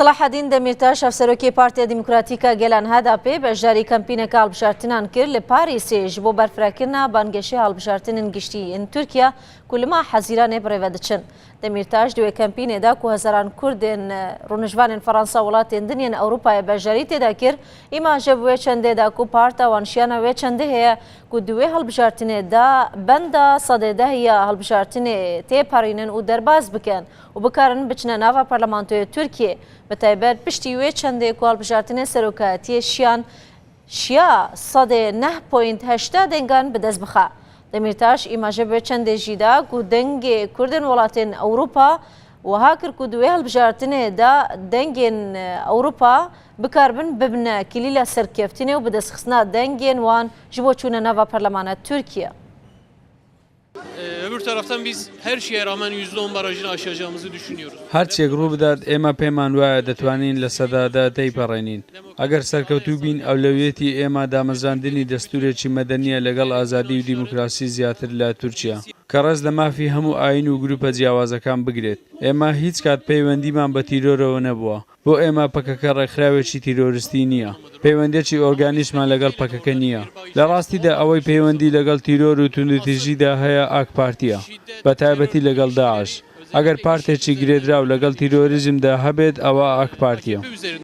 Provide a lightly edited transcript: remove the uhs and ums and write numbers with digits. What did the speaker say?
صلاح الدین دەمیرتاش ئەفسەرۆکی پارتیە دیموکراتیکە گێلان هەداپێ بەشداری کەمپینێکە هەڵبژاردنان کرد لە پاریسێژ بۆ بەرفراکردنا بانگەشەی هەڵبژاردنن گشتیین تورکیا کولما حەزیرانێ بڕێوە دەچن. دەمیرتاش دوێ کەمپینێدا کو هەزاران کوردێن ڕۆژنەژوانên فەڕەنسا وڵاتên دنیên ئەوروپایە بەشداری تێدا کرد ئیماژە بوێ چەندێدا کو پارتا وانشیانە وێ چەندە هەیە کو دوێ هەڵبژاردنێدا بەندا سەدەدا هەیە هەڵبژاردنێ تێپەڕینن و دەرباز بکەن و بکارن بچنە ناوە پەرلەمانتۆیە تورکیە بەتایبەت پشتی وێ چەندێک و هەڵبژاردنێ سەرۆکایەتیە شیا سەدێ 9.8 دەنگان بەدەست بخە. دەمیرتاش ئیماژە بێ چەندێژیدا و دەنگێ کوردن وڵاتên ئەوروپا وها کرد و دوێ هەڵبژاردنێدا دەنگên ئەوروپا بکاربن ببنە کلیلە سەرکەفتنێ و بەدەستخستنا دەنگên wan ji bo çûna nava Parlemana Türkiye. Öbür taraftan biz her şeye rağmen %10 barajını aşacağımızı düşünüyoruz. هەرچێک ڕوو بدات ئێمە پێمان وایە دەتوانین لە سەدادا تێیپەڕێنین. ئەگەر سەرکەوتوو بین ئەولەویەتی ئێمە دامەزراندنی دەستورێکی مەدەنیە لەگەڵ ئازادی و دیموکراسی زیاتر لە تورکیا کە ڕێز لە مافی هەموو ئاین و گروپە جیاوازەکان بگرێت. ئێمە هیچ کات پەیوەندیمان بە تیرۆرەوە نەبووە. بۆ ئێمە پەکەکە ڕێکخراوێکی تیرۆریستی نییە. پەیوەندێکی ئۆرگانیشمان لەگەڵ پەکەکە نییە. لە ڕاستیدا ئەوەی پەیوەندی لەگەڵ تیرۆر و توندوتیژیدا هەیە ئاک پارتیە بە تایبەتی لەگەڵ داعش. ئەگەر پارتێکی گرێدراو لەگەڵ تیرۆریزمدا هەبێت ئەوە ئاک پارتیە.